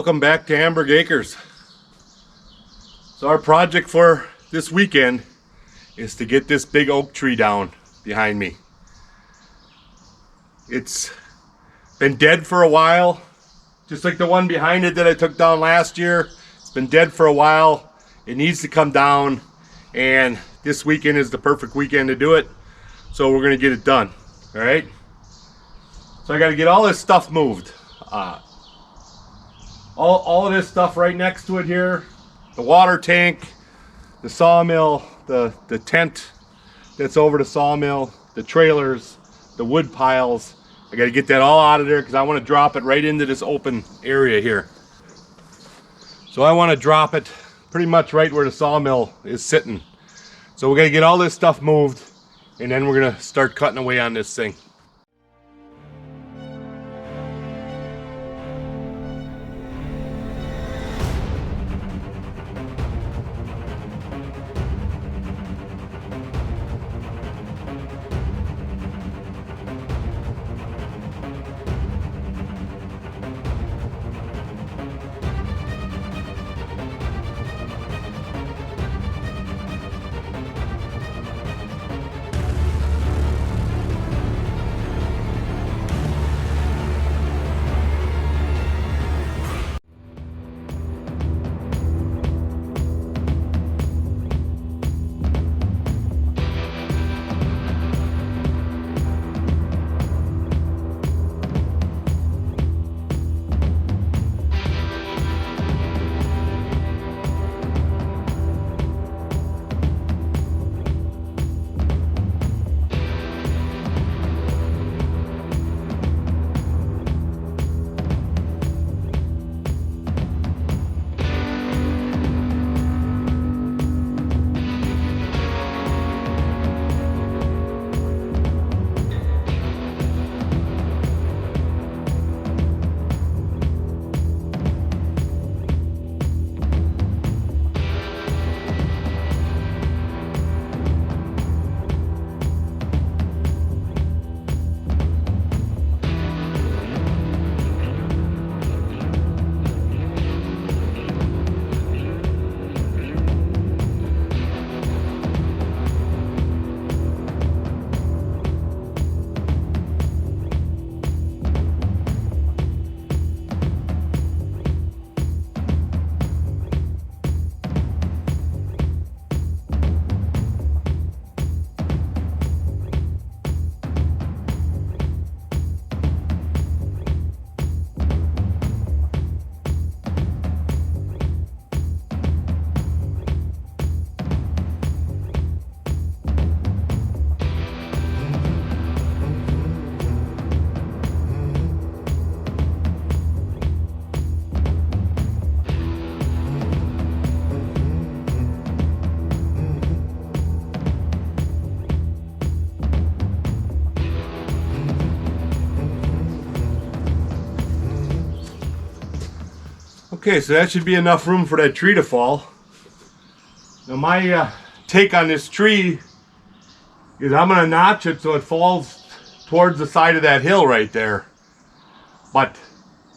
Welcome back to Amberg Acres. So our project for this weekend is to get this big oak tree down behind me. It's been dead for a while, just like the one behind it that I took down last year. It's been dead for a while. It needs to come down, and this weekend is the perfect weekend to do it. So we're gonna get it done, all right? So I gotta get all this stuff moved. All of this stuff right next to it here, the water tank, the sawmill, the tent that's over the sawmill, the trailers, the wood piles. I got to get that all out of there because I want to drop it right into this open area here. So I want to drop it pretty much right where the sawmill is sitting. So we're going to get all this stuff moved, and then we're going to start cutting away on this thing. Okay, so that should be enough room for that tree to fall. Now my take on this tree is I'm gonna notch it so it falls towards the side of that hill right there. But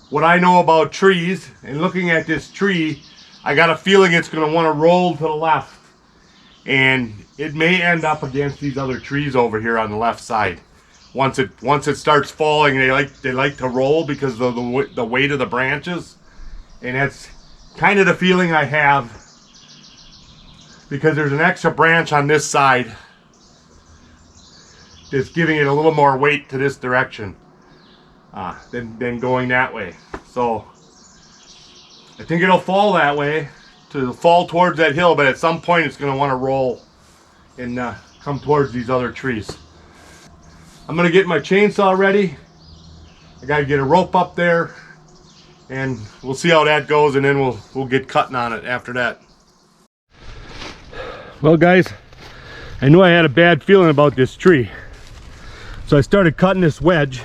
what I know about trees, and looking at this tree, I got a feeling it's gonna wanna roll to the left. And it may end up against these other trees over here on the left side. Once it starts falling, they like to roll because of the weight of the branches. And that's kind of the feeling I have, because there's an extra branch on this side that's giving it a little more weight to this direction than going that way. So I think it'll fall that way, to fall towards that hill, but at some point it's going to want to roll and come towards these other trees. I'm going to get my chainsaw ready. I got to get a rope up there, and we'll see how that goes, and then we'll get cutting on it after that. Well guys, I knew I had a bad feeling about this tree, so I started cutting this wedge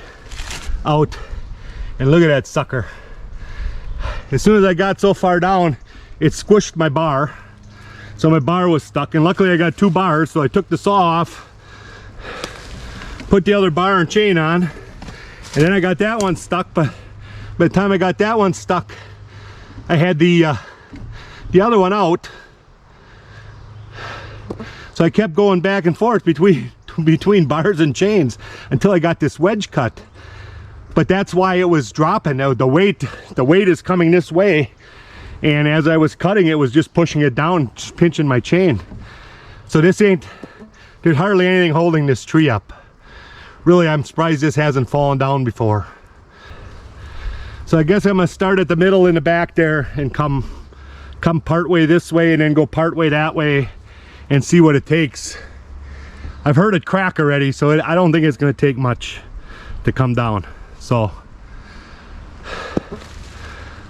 out, and look at that sucker. As soon as I got so far down, it squished my bar, so my bar was stuck, and luckily I got two bars, so I took the saw off, put the other bar and chain on, and then I got that one stuck. But by the time I got that one stuck, I had the other one out, so I kept going back and forth between bars and chains until I got this wedge cut. But that's why it was dropping. Now the weight is coming this way, and as I was cutting, it was just pushing it down, just pinching my chain. So there's hardly anything holding this tree up. Really, I'm surprised this hasn't fallen down before. So I guess I'm gonna start at the middle in the back there and come part way this way and then go part way that way and see what it takes. I've heard it crack already, so I don't think it's gonna take much to come down. So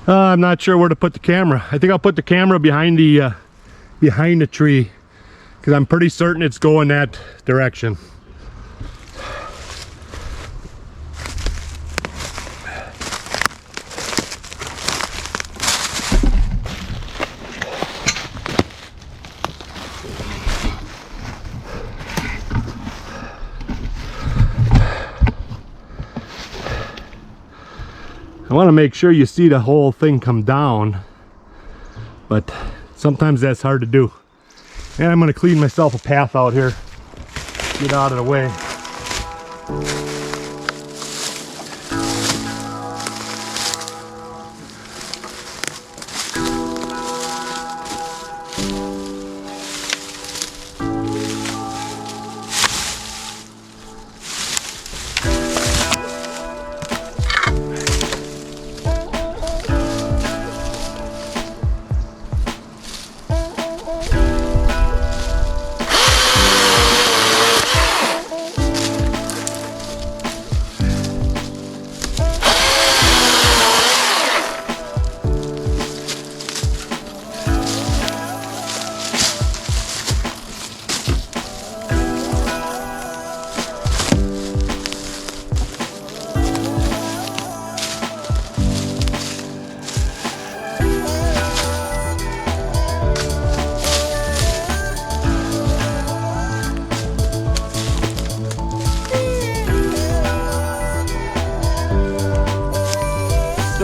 I'm not sure where to put the camera. I think I'll put the camera behind the tree, because I'm pretty certain it's going that direction. I want to make sure you see the whole thing come down, but sometimes that's hard to do. And I'm going to clean myself a path out here, get out of the way.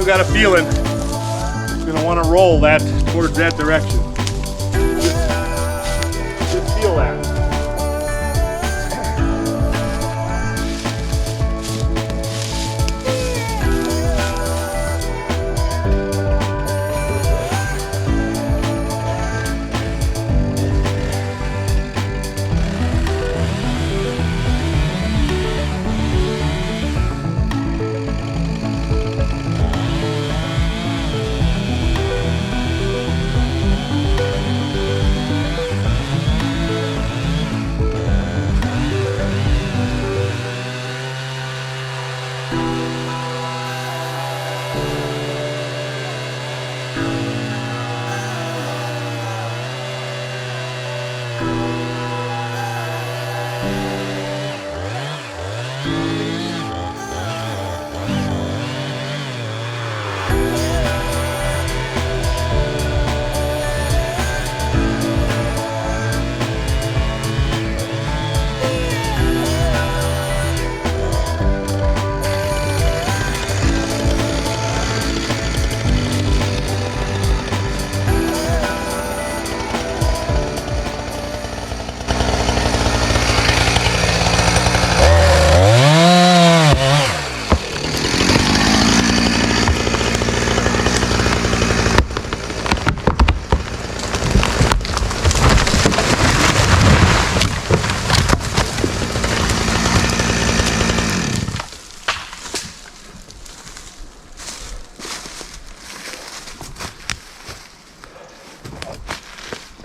Got a feeling it's gonna want to roll that towards that direction. Just feel that.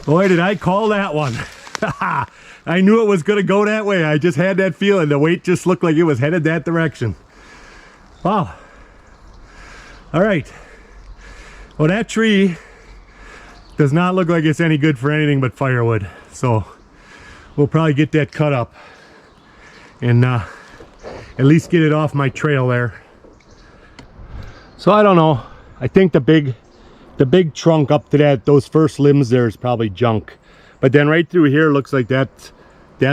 Boy, did I call that one. I knew it was going to go that way. I just had that feeling. The weight just looked like it was headed that direction. Wow. All right. Well, that tree does not look like it's any good for anything but firewood. So we'll probably get that cut up and at least get it off my trail there. So I don't know. I think the big trunk up to those first limbs there is probably junk. But then right through here looks like that's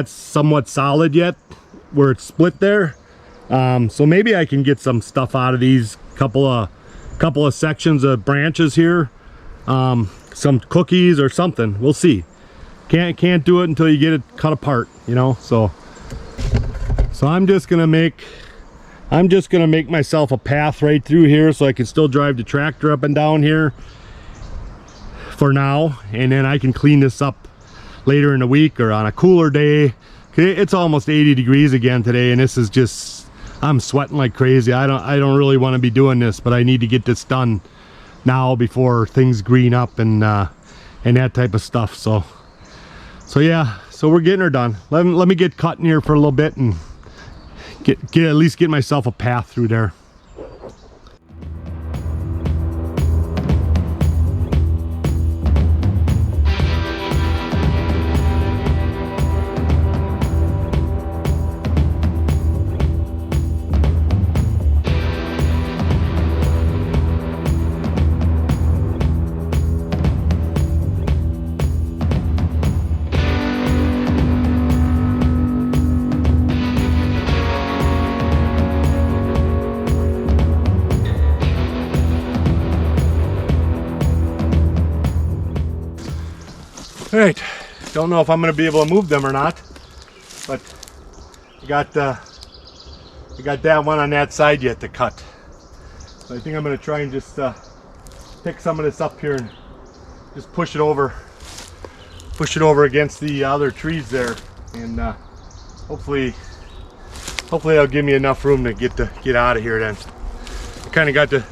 somewhat solid yet, where it's split there. So maybe I can get some stuff out of these couple of couple of sections of branches here, some cookies or something. We'll see. Can't do it until you get it cut apart, you know. So I'm just gonna make myself a path right through here so I can still drive the tractor up and down here for now, and then I can clean this up later in the week or on a cooler day. It's almost 80 degrees again today, and this is just, I'm sweating like crazy. I don't really want to be doing this, but I need to get this done now before things green up and that type of stuff. So yeah, so we're getting her done. Let me get cutting here for a little bit and at least get myself a path through there. All right, don't know if I'm going to be able to move them or not, but I got that one on that side yet to cut. So I think I'm going to try and just pick some of this up here and just push it over against the other trees there, and hopefully that'll give me enough room to get out of here. Then I kind of got the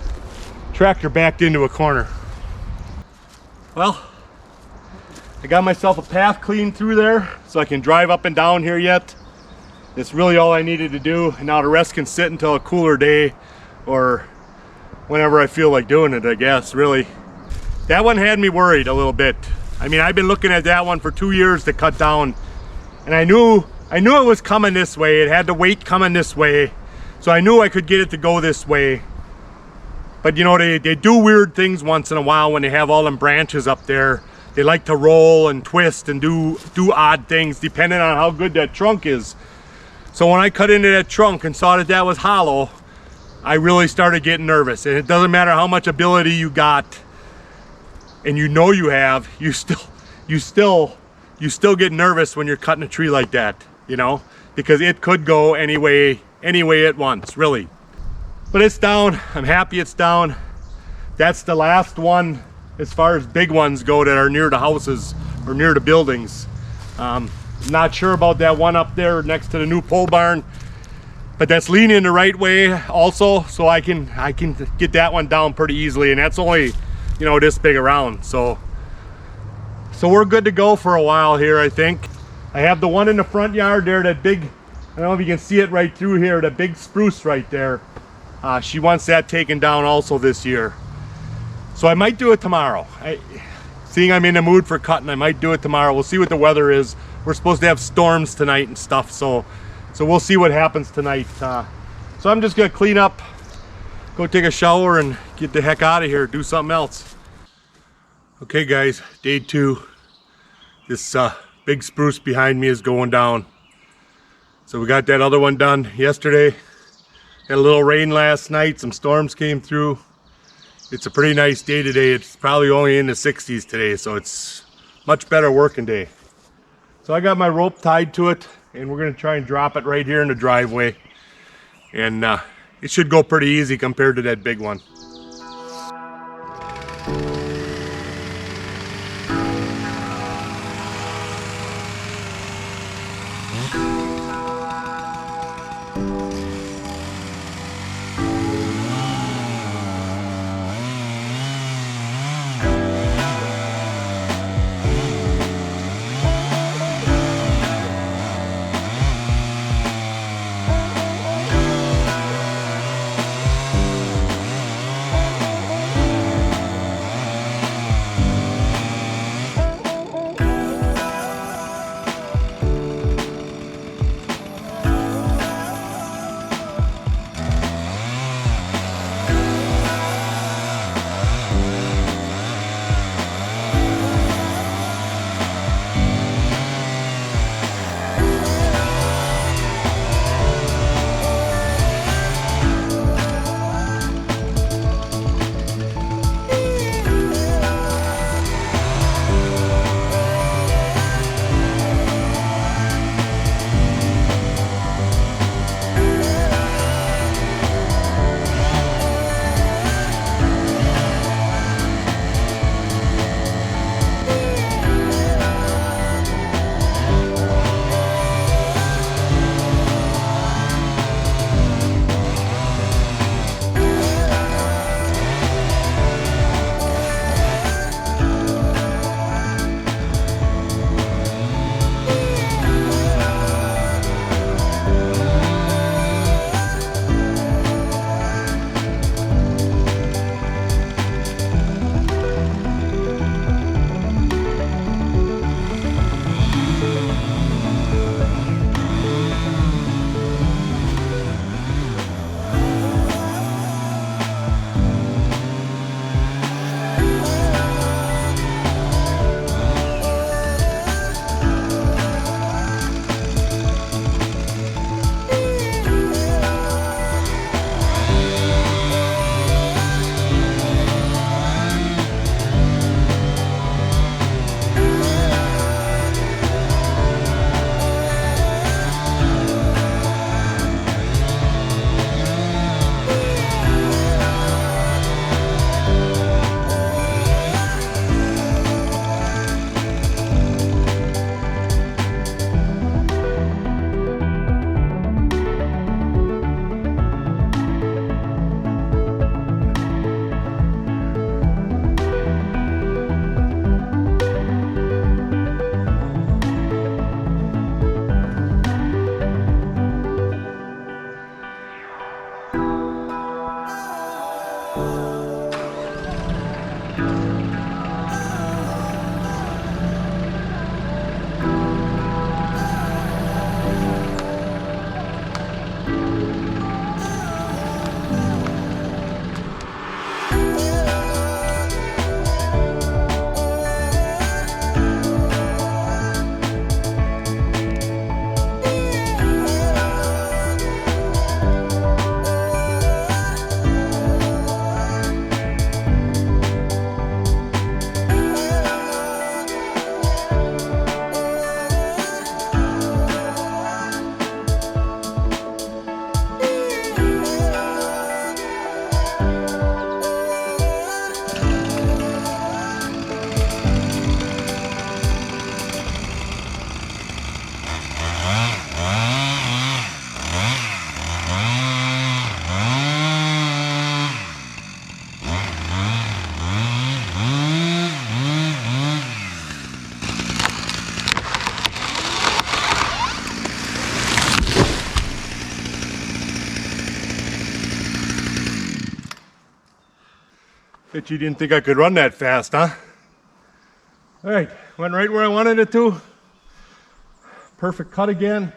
tractor backed into a corner. Well, I got myself a path cleaned through there so I can drive up and down here yet. That's really all I needed to do, and now the rest can sit until a cooler day or whenever I feel like doing it, I guess. Really, that one had me worried a little bit. I mean, I've been looking at that one for 2 years to cut down, and I knew it was coming this way. It had the weight coming this way, so I knew I could get it to go this way. But you know, they do weird things once in a while when they have all them branches up there. They like to roll and twist and do odd things depending on how good that trunk is. So when I cut into that trunk and saw that was hollow, I really started getting nervous. And it doesn't matter how much ability you got, and you know you have, you still get nervous when you're cutting a tree like that, you know, because it could go any way at once, really. But it's down. I'm happy it's down. That's the last one as far as big ones go that are near the houses or near the buildings. Not sure about that one up there next to the new pole barn, but that's leaning the right way also, so I can get that one down pretty easily, and that's only, you know, this big around. So we're good to go for a while here, I think. I have the one in the front yard there, that big, I don't know if you can see it right through here, that big spruce right there. She wants that taken down also this year. So I might do it tomorrow. Seeing I'm in the mood for cutting, I might do it tomorrow. We'll see what the weather is. We're supposed to have storms tonight and stuff, so we'll see what happens tonight. So I'm just gonna clean up, go take a shower, and get the heck out of here, do something else. Okay guys, day 2. This big spruce behind me is going down. So we got that other one done yesterday. Had a little rain last night, some storms came through. It's a pretty nice day today. It's probably only in the 60s today, so it's much better working day. So I got my rope tied to it, and we're gonna try and drop it right here in the driveway. And it should go pretty easy compared to that big one. Bet you didn't think I could run that fast, huh? All right, went right where I wanted it to. Perfect cut again.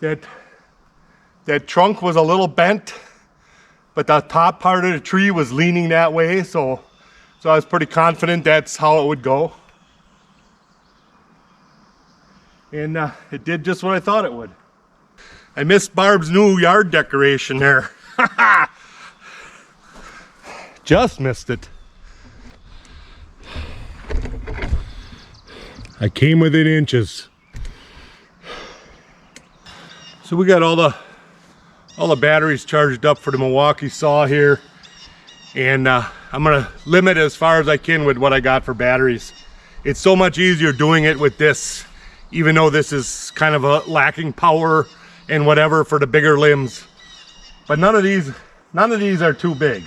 That trunk was a little bent, but the top part of the tree was leaning that way, so I was pretty confident that's how it would go. And it did just what I thought it would. I missed Barb's new yard decoration there. Just missed it. I came within inches. So we got all the batteries charged up for the Milwaukee saw here, and I'm gonna limit as far as I can with what I got for batteries. It's so much easier doing it with this, even though this is kind of a lacking power and whatever for the bigger limbs. But none of these are too big.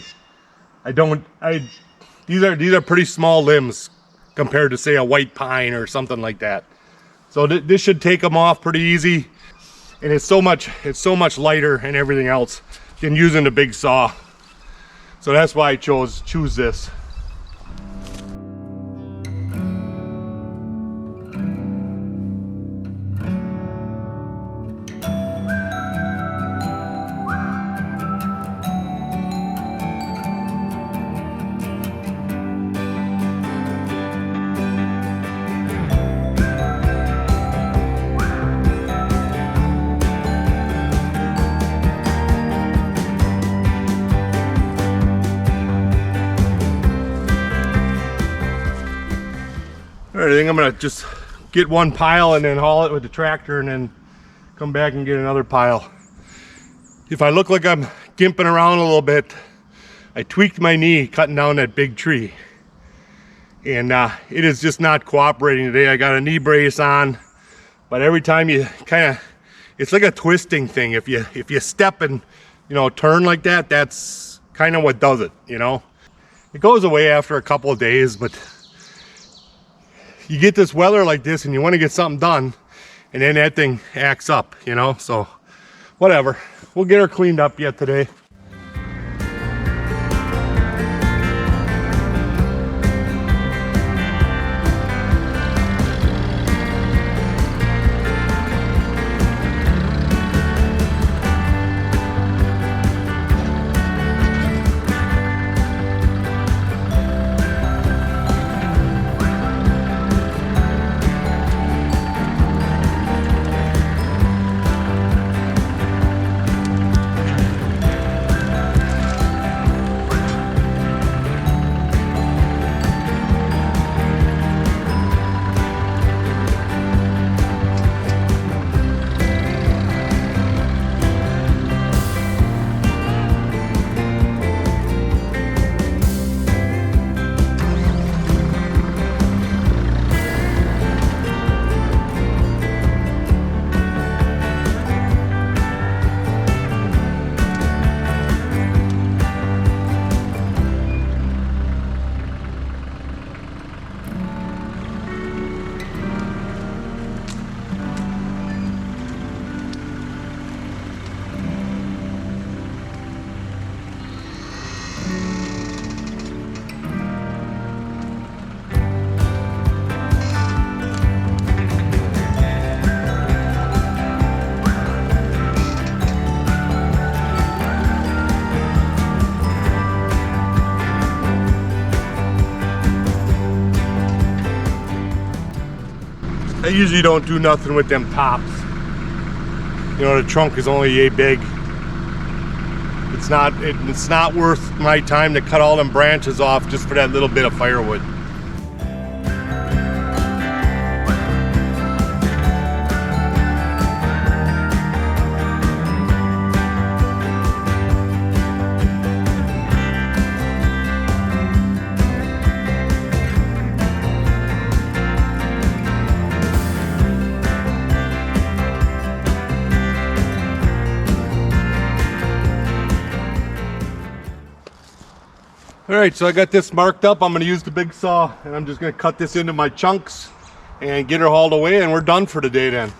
These are pretty small limbs compared to say a white pine or something like that. So this should take them off pretty easy. And it's so much lighter and everything else than using the big saw. So that's why I choose this. All right, I think I'm gonna just get one pile and then haul it with the tractor and then come back and get another pile. If I look like I'm gimping around a little bit, I tweaked my knee cutting down that big tree. And it is just not cooperating today. I got a knee brace on, but every time you it's like a twisting thing. If you step and, turn like that, that's kind of what does it, It goes away after a couple of days, but you get this weather like this and you want to get something done, and then that thing acts up, so whatever. We'll get her cleaned up yet today. I usually don't do nothing with them tops. The trunk is only yay big. It's not worth my time to cut all them branches off just for that little bit of firewood. All right, so I got this marked up. I'm going to use the big saw, and I'm just going to cut this into my chunks and get her hauled away, and we're done for the day then.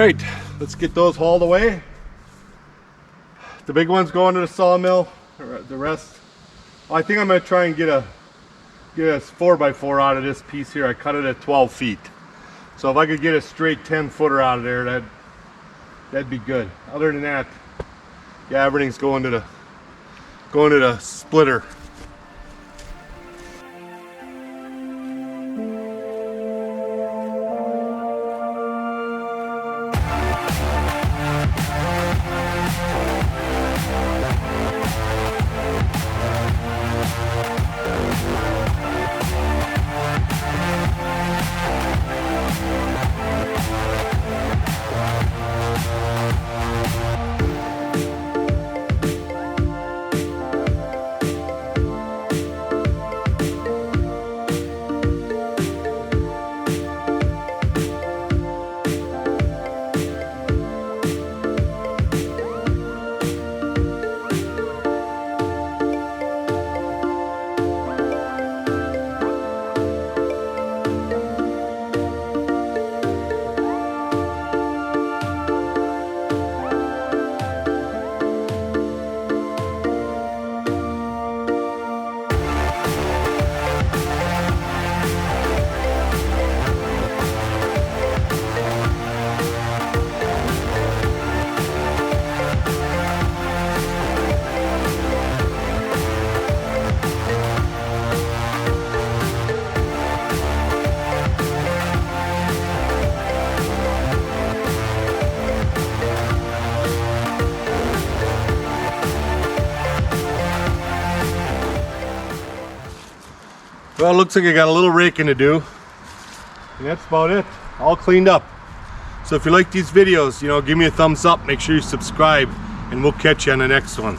Alright, let's get those hauled away. The big one's going to the sawmill. The rest, I think I'm going to try and get a 4x4 out of this piece here. I cut it at 12 feet. So if I could get a straight 10-footer out of there, that'd be good. Other than that, yeah, everything's going to the splitter. Well, it looks like I got a little raking to do, and that's about it. All cleaned up. So if you like these videos, give me a thumbs up, make sure you subscribe, and we'll catch you on the next one.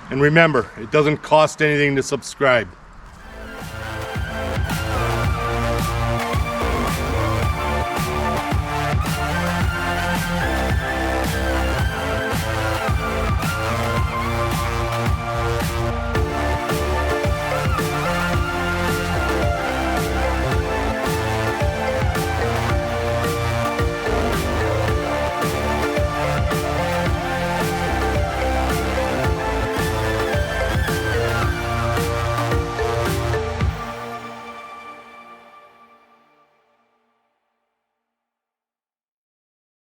And remember, it doesn't cost anything to subscribe.